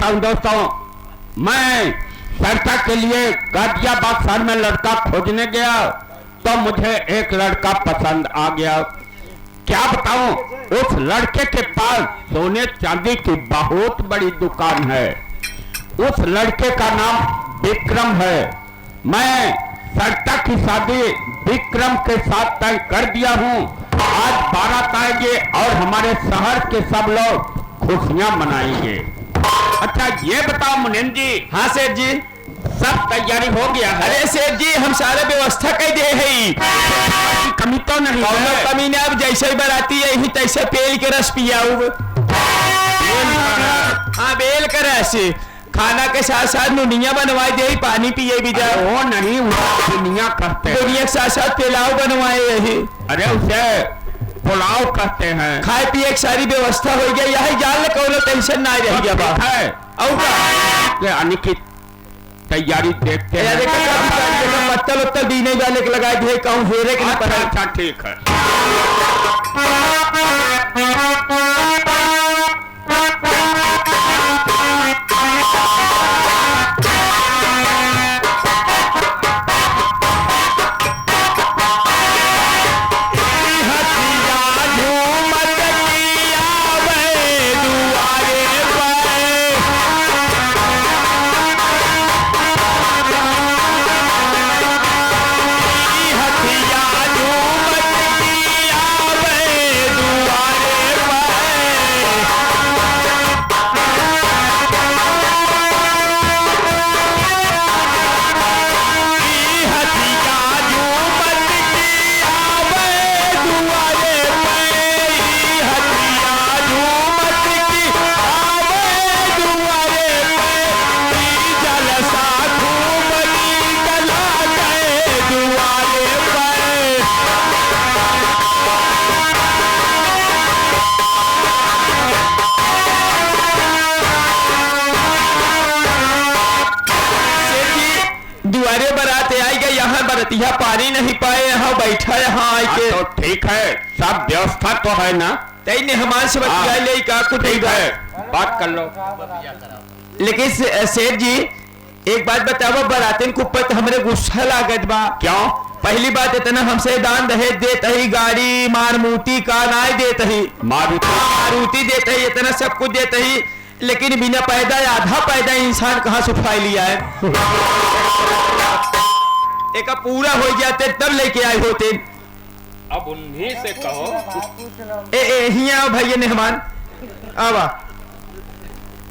बताऊं दोस्तों, मैं चर्चा के लिए गाजियाबाद शहर में लड़का खोजने गया तो मुझे एक लड़का पसंद आ गया। क्या बताऊं, उस लड़के के पास सोने चांदी की बहुत बड़ी दुकान है। उस लड़के का नाम विक्रम है। मैं चर्चा की शादी विक्रम के साथ तय कर दिया हूं। आज बारात आएगी और हमारे शहर के सब लोग खुशियां मनाएंगे। अच्छा ये बताओ मुनीम जी। हाँ सेठ जी, सब तैयारी हो गया है? अरे सेठ जी, हम सारे व्यवस्था कर दे है, कमी तो नहीं है? कमी नहीं। अब जैसे बराती है यही तैसे पेल के रस पियाऊ। हाँ, बेल का रस। खाना के साथ साथ नुनिया बनवाए दे, पानी पिए भी जा। वो नहीं, दुनिया कहते हैं। दुनिया के साथ साथ पिलाव बनवाए यही। अरे उसे पुलाव कहते हैं। खाए पिए की सारी व्यवस्था हो गया, यही जान ले कोनो टेंशन ना रह गया बा। है और यानी कि तैयारी देखते हैं। पत्तल उत्तल बीने वाले के लगाए थे, कहूँ हेरे के अच्छा, अच्छा ठीक है। दुआरे बराते आई गए, यहाँ बरतिया पानी नहीं पाए, यहाँ बैठा यहाँ आए के। तो ठीक है, सब व्यवस्था तो है ना? तई ने हमारे से बतिया ले का कुछ ठीक है, बात कर लो। लेकिन सेठ जी एक बात बताओ, बरातिन के ऊपर हमरे गुस्सा लागत बा। क्यों? पहली बात इतना हमसे दान दहेज देते ही, गाड़ी मारुति का नाई देते ही, मारुति देते ही, इतना सब कुछ देते ही, लेकिन बिना पैदा आधा पैदा इंसान कहाँ से उठाई लिया है। एक पूरा हो जाते तब लेके आए होते। अब उन्हीं से कहो। हिया भैया मेहमान आवा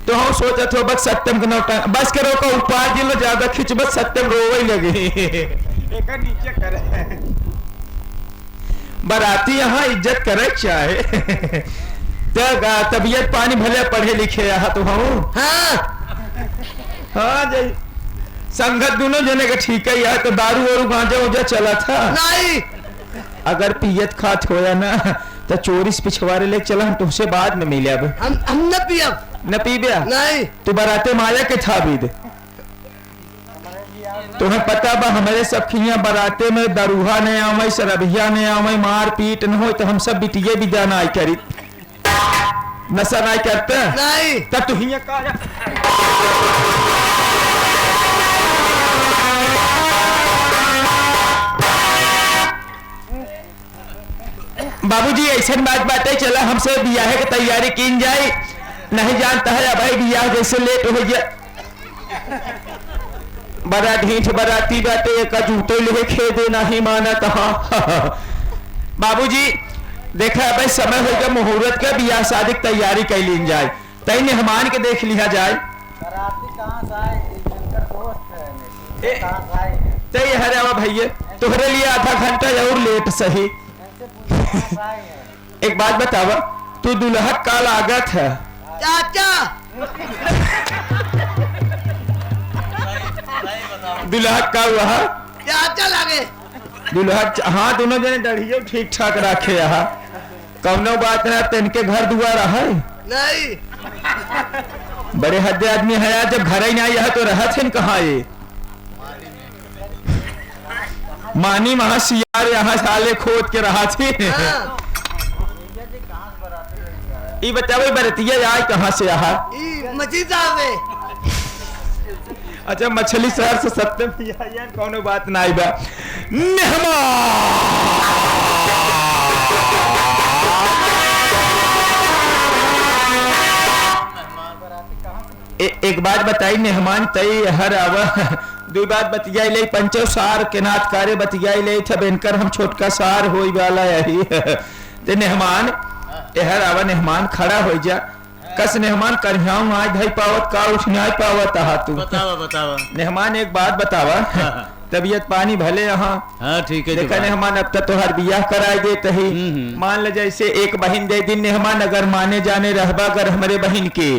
तो हम सोचा थो बस सत्यम का नौटा बस करो का ऊपर जिलो ज्यादा खिंच बस सत्यम रोवे लगे। एक नीचे करे बराती यहाँ इज्जत करे चाहे तबीयत पानी भले पढ़े लिखे यहाँ तो हम। हाँ जी, संगत दोनों जने का ठीक है यार। तो दारू वारू गांजा उजा चला था नहीं, अगर पियत खात होया ना तो चोरी पिछवाड़े ले चला, हम तुमसे बाद में मिले। अब हम न पिया न पीबिया नहीं, तू बराते माया के था बीद। तुम्हें पता बा हमारे सब खिया बराते में दरुहा नहीं आवे, शराबिया नहीं आवे, मार पीट न हो, तो हम सब बिटिये भी जाना आई करी, नशा नहीं करते नहीं। तब तू हिया का बाबूजी ऐसा बात चला, हमसे बियाह की तैयारी की जाए, नहीं जानता है भाई बियाह जैसे लेट हो गया। बड़ा ढीठ बराती बाटे का जूते ले खे देना ही माना कहा। बाबूजी देखा भाई समय हो गया मुहूर्त का, बियाह शादी की तैयारी कर ली जाए, तई मेहमान के देख लिया जाए। तई हरे भैया तुहरे लिए आधा घंटा और लेट सही। एक बात बतावा, तू दुल्हा का लागत है चाचा दुल्हा का वह चाचा लगे दुल्हा। हाँ दोनों जने डढ़ियो ठीक ठाक रखे यहाँ, कौनो बात ना तिनके घर दुआर है नहीं। बड़े हद्दे आदमी है यार, जब घर ही नहीं आया तो रहा थे कहाँ ये मानी महासियार यहाँ साले खोद के रहा थे। ये बताओ बरतिया आए कहाँ से यहाँ? मस्जिद में अच्छा मछली शहर से सत्य में यार कोनो बात ना आई बा। एक बात बताई मेहमान तई हर आवा दो बात बतियाई ले पंचो सार के नाथ कार्य बतियाई ले था बेनकर हम छोटका सार होई वाला यही ते मेहमान हर आवा मेहमान खड़ा हो जा कस मेहमान करहियाऊ आज भाई पावत का उठ न्याय पावत हा तू बतावा मेहमान एक बात बतावा तबीयत पानी भले यहाँ हाँ ठीक है देखा मेहमान अब तक तोहर बियाह कराए दे तही मान ले जैसे एक बहन दे दिन मेहमान अगर माने जाने रहबा अगर हमारे बहन के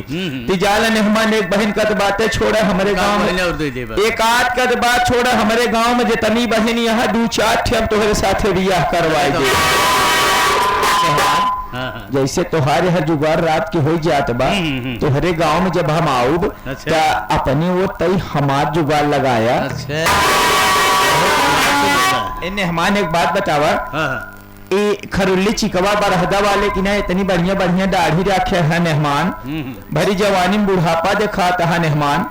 तिजाला मेहमान एक बहन का तो बातें छोड़ा हमारे गांव में एक आध का तो बात छोड़ा हमारे गांव में जितनी बहन यहाँ 2-4 ठे हम तोहरे साथे बियाह करवाए दे जैसे तोहार हर जुगाड़ रात की हो जात बा तोहरे गांव में जब हम आऊब अच्छा। अपने वो तई हमार जुगाड़ लगाया अच्छा इन्हें हमान एक बात बतावा ए खरुल्ली चिकवा बरहदा वाले की ना इतनी बढ़िया बढ़िया दाढ़ी रखे है मेहमान भरी जवानी में बुढ़ापा दिखाता है मेहमान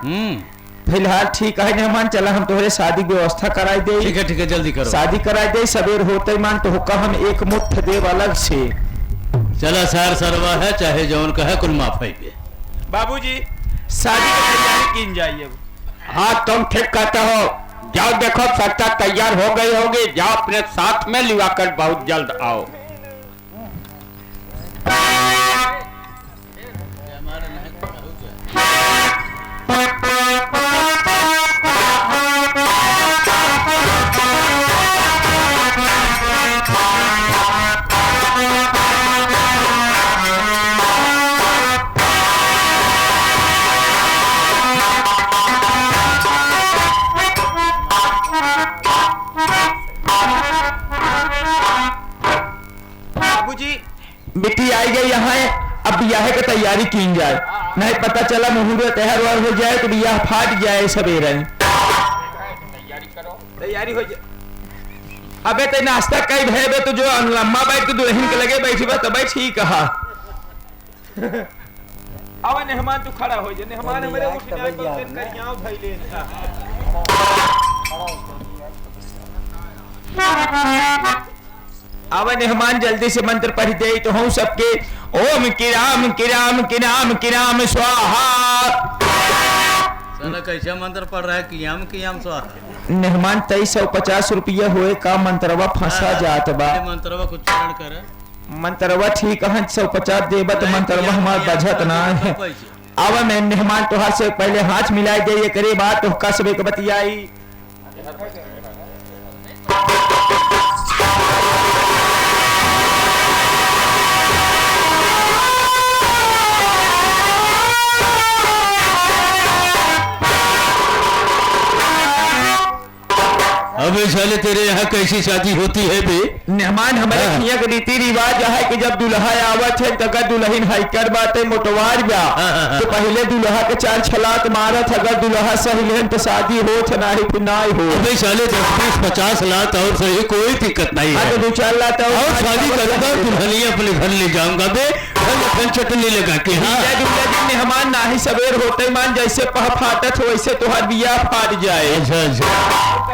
फिलहाल ठीक है मेहमान चला हम तोहरे शादी व्यवस्था कराई दे ठीक है जल्दी करो शादी कराई दे सवेर होते मान तो हुक्का हम एक मुट्ठ देव अलग से चला सार सरवा है चाहे जौन का है कुल माफ है पे बाबूजी शादी की तैयारी की जाइए हाँ तुम ठीक कहते हो जाओ देखो सट्टा तैयार हो गई होगी जाओ अपने साथ में लिवा कर बहुत जल्द आओ बेटी आई गई यहाँ अब ब्याह की तैयारी की जाए नहीं पता चला मुहूर्त तैयार हो जाए तो ब्याह फाट जाए सवेरे तैयारी हो जाए अबे ते नाश्ता कई भे तो जो लम्बा बैठ के दुल्हन के लगे बैठी बा तब ठीक कहा अब मेहमान तू खड़ा हो जा मेहमान हमारे उठने करियाओ भाई ले अब मेहमान जल्दी से मंत्र पढ़ दे तो हूँ सबके ओम किराम किराम किराम किराम स्वाहा साला कैसा मंत्र पढ़ रहा है कियाम स्वाहा मेहमान 2350 रुपया हुए का मंत्रवा फंसा जात बा मंत्रवा कुछ चरण करे मंत्रवा ठीक है 150 देबा तो मंत्रवा हमार बजत ना है अब मैं मेहमान तोहार से पहले हाथ मिलाई दे ये करे बात तो कसबे के बतियाई अबे साले तेरे यहाँ कैसी शादी होती है बे मेहमान हमारे यहाँ का रीति रिवाज है कि जब दुल्हा आवत है तो अगर दुल्हन हाइकर बात है मोटवार बा तो पहले दुल्हा के 4 छलात मारत अगर दुल्हा सही तो शादी हो ना ही फिर ना हो अबे साले 10-50 लात और सही कोई दिक्कत नहीं है 2-4 लात और शादी करूंगा दुल्हनिया अपने घर ले जाऊंगा बे चटनी लगा के मेहमान ना ही सवेर होते मान जैसे पह फाटत हो वैसे तुहार बियाह फाट जाए अच्छा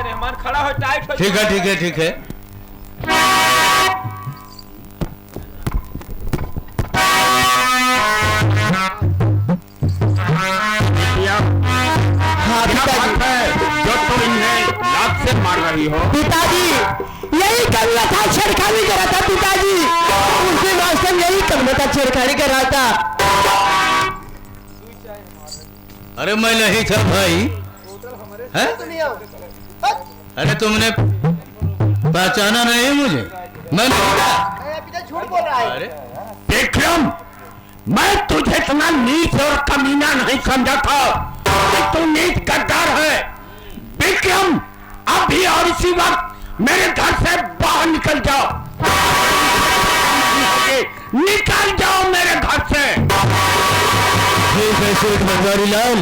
मेहमान खड़ा हो टाइट हो ठीक है हाँ जो तुम इन्हें लात से मार रही हो पिताजी यही करना था छेड़खानी करा था पिताजी उसके वास्ते यही करना था छेड़खानी करा था अरे मैं नहीं था भाई है अरे तुमने पहचाना नहीं मुझे मैं झूठ बोल रहा है अरे विक्रम मैं तुझे इतना नीच और कमीना नहीं समझा था कि तू नीच गद्दार है विक्रम अभी और इसी वक्त मेरे घर से बाहर निकल जाओ निकल जाओ मेरे घर से बनवारी लाल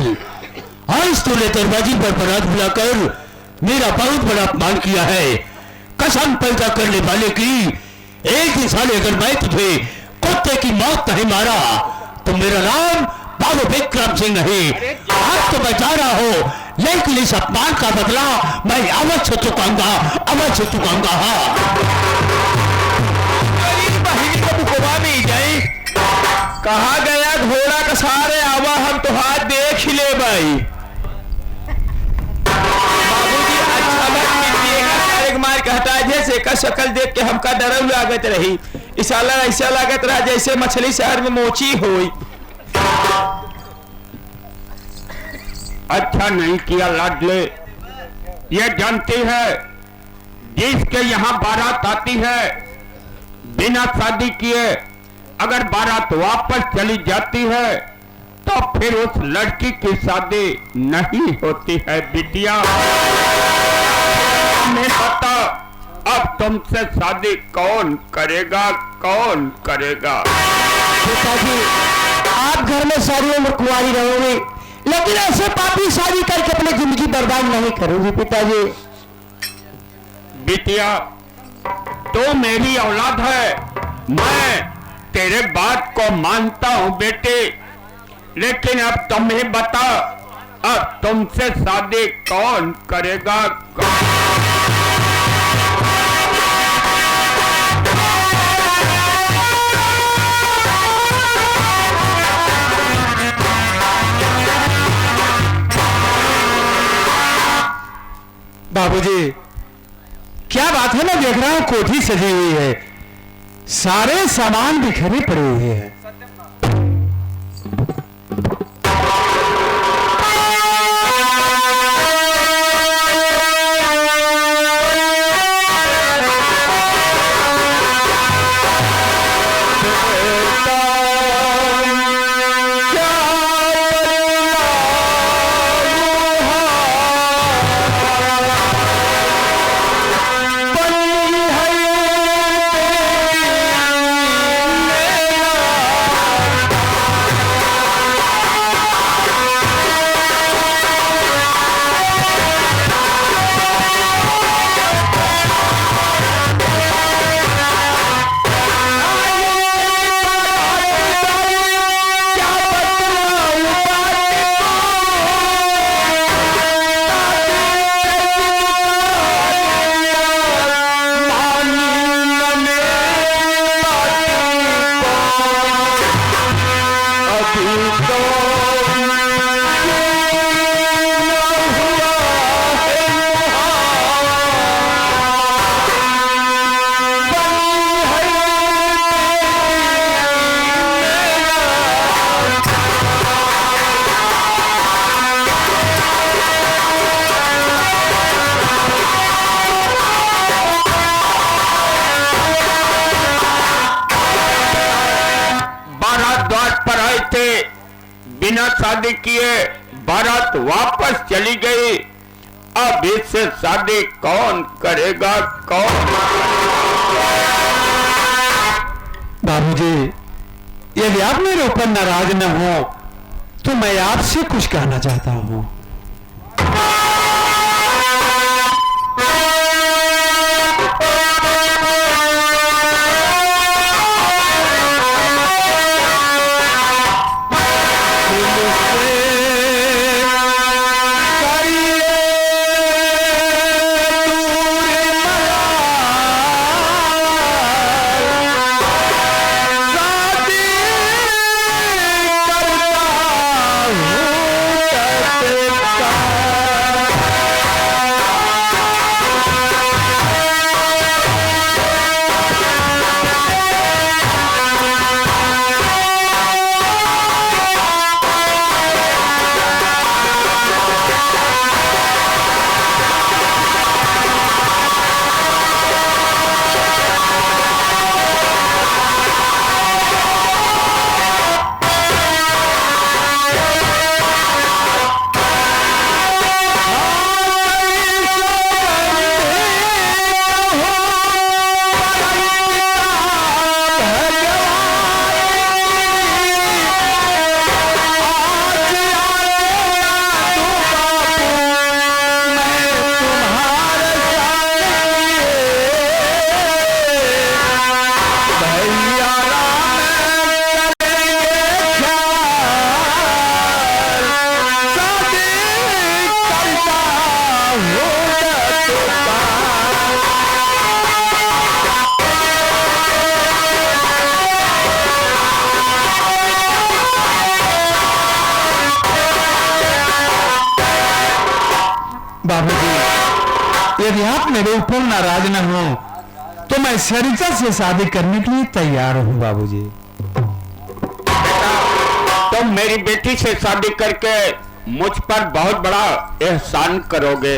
आज तूने दरवाजे पर बरात बुलाकर मेरा बहुत बड़ा अपमान किया है कसम पैदा करने वाले की एक ही साल अगर मैं तुझे कुत्ते की मौत नहीं मारा तो मेरा नाम बाबू विक्रम सिंह नहीं आज तो मैं जा रहा हूँ लेकिन इस अपमान का बदला मैं अवश्य चुकाऊंगा, अवश्य चुकाऊंगा। हाँ, बहिनी को बुकवा में जाए, कहा गया घोड़ा का सारे आवा, हम तो हाथ देख ही ले भाई। बाबूजी अच्छा लग मिलिएगा, सारे मार के हटा जैसे का शक्ल देख के हमका डर लागत रही, इस ऐसा लागत रहा जैसे मछली शहर में मोची हुई। अच्छा नहीं किया लाडले, ये जानती है जिसके यहाँ बारात आती है बिना शादी किए अगर बारात वापस चली जाती है तो फिर उस लड़की की शादी नहीं होती है। बिटिया हमें बता, अब तुमसे शादी कौन करेगा, कौन करेगा? पिताजी आप घर में सारी उम्र कुंवारी रहोगे, लेकिन ऐसे पापी शादी करके अपनी जिंदगी बर्बाद नहीं करोगी पिताजी। बिटिया तो मेरी औलाद है, मैं तेरे बात को मानता हूं बेटे, लेकिन अब तुम्हें बता, अब तुमसे शादी कौन करेगा? बाबूजी क्या बात है, मैं देख रहा हूं कोठी सजी हुई है, सारे सामान बिखरे पड़े हुए हैं। बिना शादी किए बारात वापस चली गई, अब इससे शादी कौन करेगा, कौन? बाबूजी यदि आप मेरे ऊपर नाराज न हो तो मैं आपसे कुछ कहना चाहता हूं। यदि आप मेरे ऊपर नाराज न हो तो मैं सरिता से शादी करने के लिए तैयार हूँ बाबूजी। तुम मेरी बेटी से शादी करके मुझ पर बहुत बड़ा एहसान करोगे।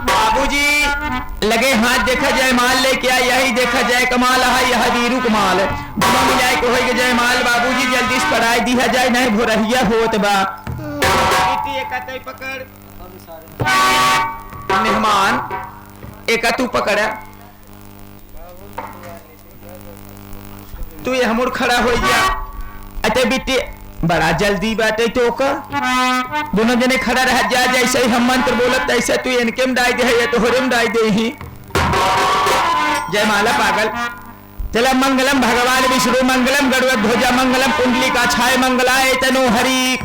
बाबूजी लगे हाथ देखा जाए माल लेके आए, यही देखा जाए कमाल है, यह वीरू कमाल है। दोनों मिलाए को होई के जय माल बाबूजी जल्दी से पढ़ाई दिया जाए, नहीं भोरहिया होत बा। पकड़ मेहमान एक तू पकड़ा, तू ये हमर खड़ा हो गया। अते बिट्टी बड़ा जल्दी बाटे तो का दोनों जने खड़ा रह जा, जैसे ही हम मंत्र बोलत तैसे तू इनके में डाई दे या तो होरे में डाई दे ही। जय माला पागल चला। मंगलम भगवान विष्णु मंगलम गरुड़ ध्वजा मंगलम कुंडली का छाय मंगलाय तनु हरि।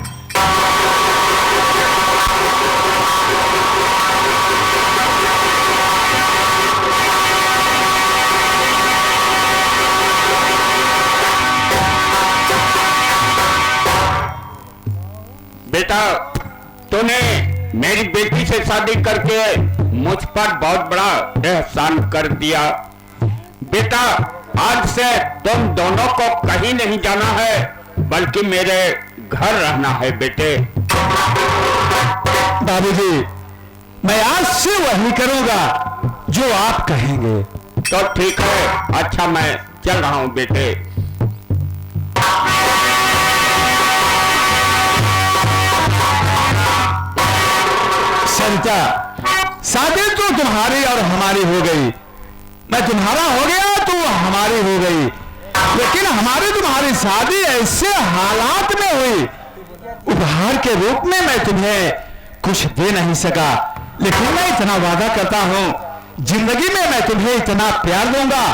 बेटा तूने मेरी बेटी से शादी करके मुझ पर बहुत बड़ा एहसान कर दिया। बेटा आज से तुम दोनों को कहीं नहीं जाना है बल्कि मेरे घर रहना है बेटे। बाबूजी मैं आज से वही करूंगा जो आप कहेंगे। तो ठीक है, अच्छा मैं चल रहा हूं बेटे। सरिता शादी तो तुम्हारी और हमारी हो गई, मैं तुम्हारा हो गया तो हमारी हो गई, लेकिन हमारी तुम्हारी शादी ऐसे हालात में हुई, उपहार के रूप में मैं तुम्हें कुछ दे नहीं सका, लेकिन मैं इतना वादा करता हूं जिंदगी में मैं तुम्हें इतना प्यार दूंगा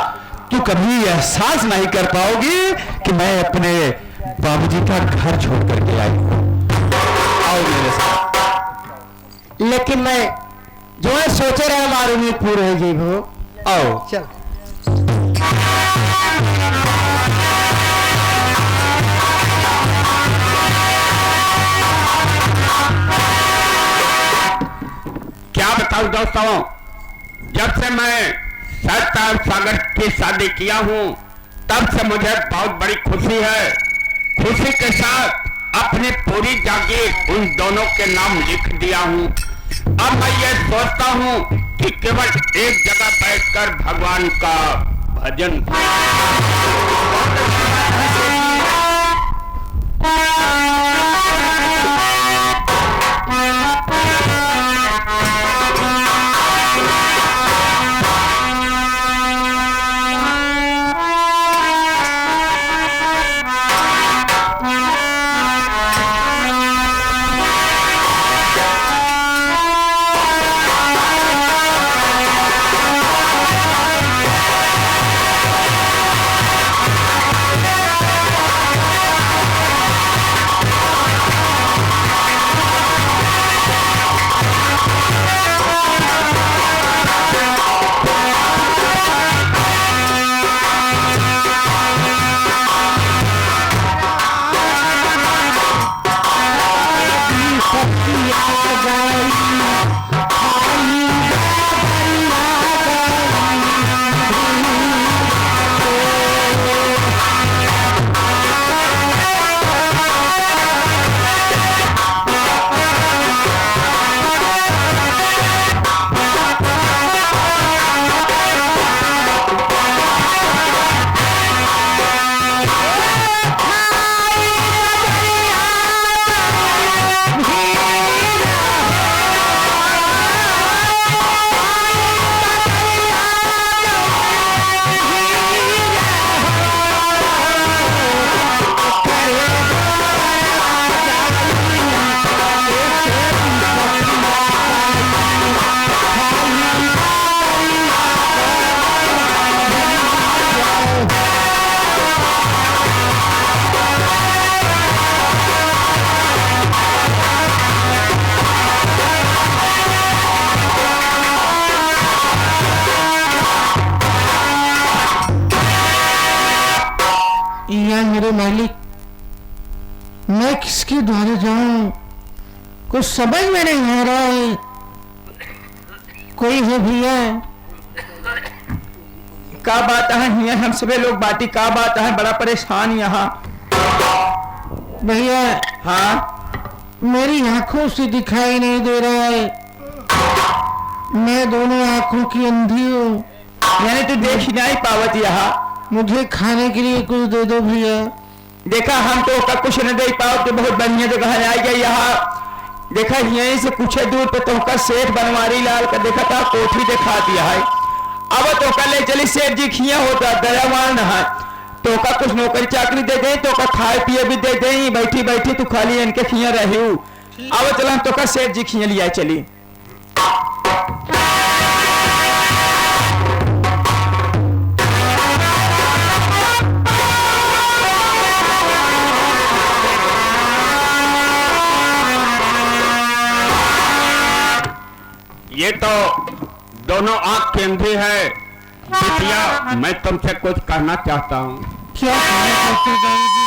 तू कभी एहसास नहीं कर पाओगी कि मैं अपने बाबूजी का घर छोड़ करके आई हूं। आओ मेरे साथ। लेकिन मैं जो है सोचे रहे हमारी उम्मीद पूरी हो गई हो। आओ चल क्या बताऊं दोस्तों, जब से मैं सरिता और सागर की शादी किया हूं तब से मुझे बहुत बड़ी खुशी है। खुशी के साथ अपनी पूरी जागीर उन दोनों के नाम लिख दिया हूं। अब मैं ये सोचता हूं कि केवल एक जगह बैठकर भगवान का भजन किसके द्वारे जाऊं, कुछ समझ में नहीं आ रहा है। कोई है भैया? का बात है हिया हम सभी लोग बाटी का बात है, बड़ा परेशान यहाँ। भैया हाँ मेरी आंखों से दिखाई नहीं दे रहा है, मैं दोनों आंखों की अंधी हूँ। यानी तू देख ही नहीं पावत यहाँ। मुझे खाने के लिए कुछ दे दो भैया। देखा हम तो का कुछ न दे पाओ, तो बहुत बढ़िया जगह आई गई यहाँ। देखा यहीं से कुछ दूर पे तो का सेठ बनवारी लाल का देखा था कोठी दिखा दिया है। अब तो का ले चली सेठ जी खिया होता दयावान है, तो का कुछ नौकरी चाकरी दे दे, तो का खाए पिए भी दे दे, बैठी बैठी तू खाली इनके खिया रही। अब चला तो का सेठ जी खिया लिया चली। ये तो दोनों आंख के अंधे है। बिटिया मैं तुमसे कुछ कहना चाहता हूँ। क्या कहना चाहते हैं बाबूजी?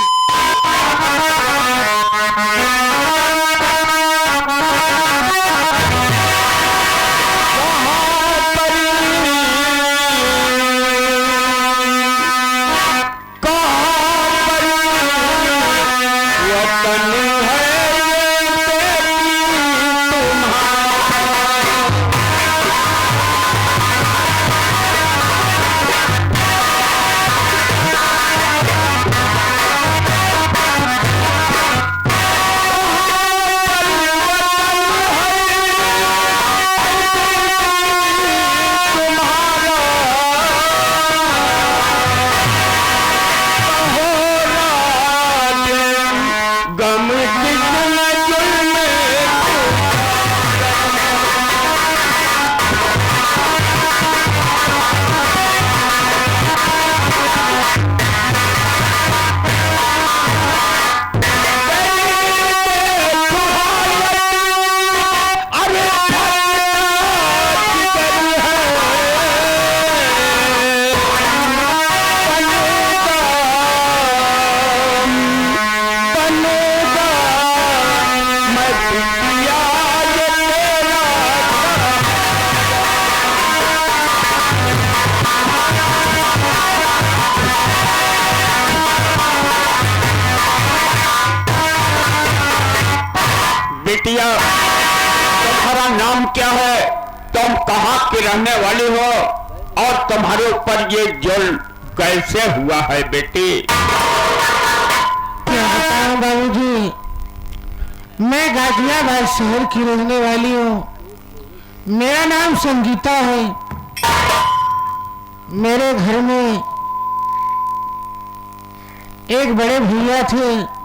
बिटिया तुम्हारा नाम क्या है, तुम कहाँ की रहने वाली हो और तुम्हारे ऊपर ये जुल्म कैसे हुआ है बेटी? क्या बताऊं बाबूजी, मैं गाजियाबाद शहर की रहने वाली हूँ। मेरा नाम संगीता है। मेरे घर में एक बड़े भैया थे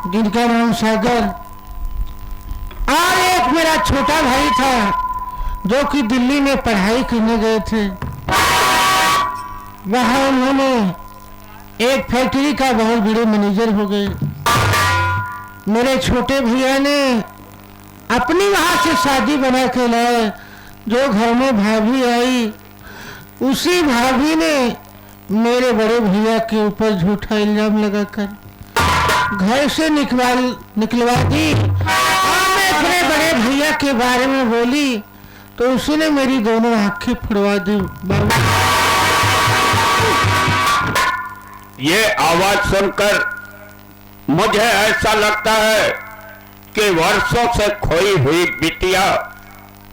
जिनका नाम सागर, और एक मेरा छोटा भाई था जो कि दिल्ली में पढ़ाई करने गए थे। वहां उन्होंने एक फैक्ट्री का बहुत बड़े मैनेजर हो गए। मेरे छोटे भैया ने अपनी वहां से शादी बना के लाए। जो घर में भाभी आई, उसी भाभी ने मेरे बड़े भैया के ऊपर झूठा इल्जाम लगाकर घर से निकलवा दी। और मैं अपने बड़े भैया के बारे में बोली तो उसने मेरी दोनों आंखें फुड़वा दी। बाबू ये आवाज सुनकर मुझे ऐसा लगता है कि वर्षों से खोई हुई बिटिया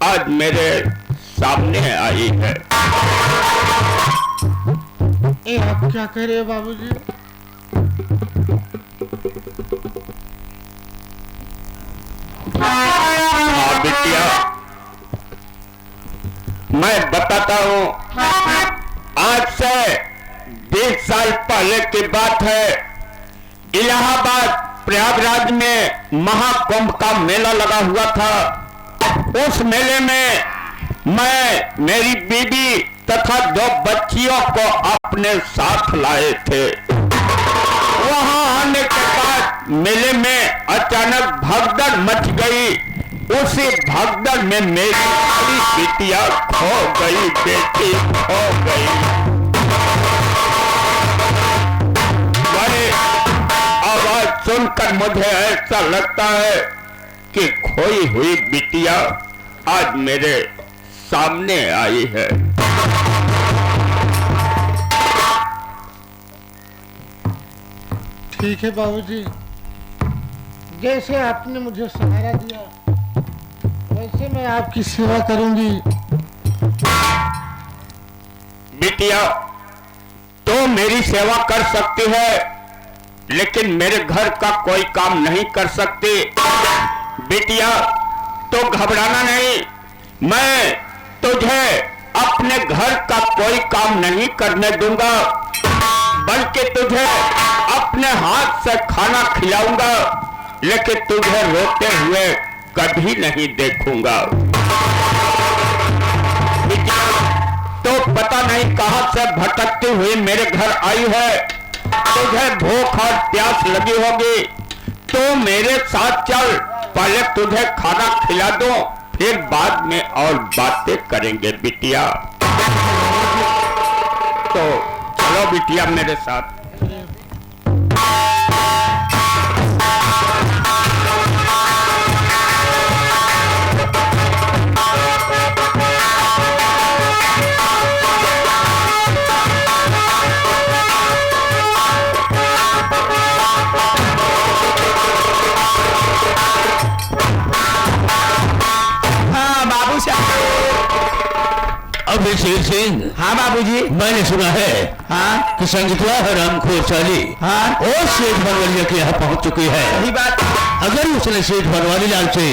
आज मेरे सामने आई है। ये आप क्या कह रहे हो बाबूजी? हाँ बिटिया, मैं बताता हूँ। आज से 20 साल पहले की बात है। इलाहाबाद प्रयागराज में महाकुंभ का मेला लगा हुआ था। उस मेले में मैं, मेरी बीवी तथा 2 बच्चियों को अपने साथ लाए थे। वहां आने के बाद मेले में अचानक भगदड़ मच गई। उसी भगदड़ में मेरी सारी बिटिया खो गई, बेटी खो गई। बड़े आवाज सुनकर मुझे ऐसा लगता है कि खोई हुई बिटिया आज मेरे सामने आई है। ठीक है बाबूजी, जैसे आपने मुझे सहारा दिया वैसे मैं आपकी सेवा करूंगी। बिटिया, तो मेरी सेवा कर सकती है, लेकिन मेरे घर का कोई काम नहीं कर सकती। बिटिया, तो घबराना नहीं, मैं तुझे अपने घर का कोई काम नहीं करने दूंगा, बल्कि तुझे अपने हाथ से खाना खिलाऊंगा, लेकिन तुझे रोते हुए कभी नहीं देखूंगा। बिटिया, तो पता नहीं कहां से भटकती हुई मेरे घर आई है, तुझे भूख और प्यास लगी होगी, तो मेरे साथ चल, पहले तुझे खाना खिला दो, फिर बाद में और बातें करेंगे। बिटिया, तो चलो बिटिया मेरे साथ। अभिषेक सिंह। हाँ बाबूजी। मैंने सुना है हाँ कि संगीतवा हरामखोर साली हाँ और सेठ बनवालिया के यहाँ पहुँच चुकी है। सही बात। अगर उसने सेठ बनवाली लाल से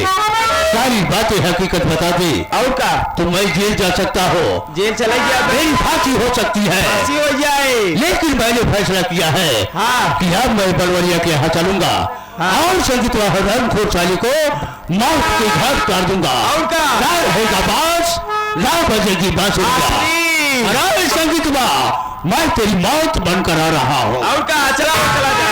सारी बातें हकीकत बता दी और का तो मैं जेल जा सकता हूँ, जेल चले गया, मेरी फांसी हो सकती है। फांसी हो जाए। लेकिन मैंने फैसला किया है हाँ कि अब मैं बनवालिया के यहाँ चलूंगा और संगीतवा हरामखोर साली को मौत के घाट उतार दूंगा। और का ना रहेगा बांस, ना बजेगी बांसुरिया। अरे संगीतवा, मैं तेरी मौत बनकर आ रहा हूँ। और का चला चला जा।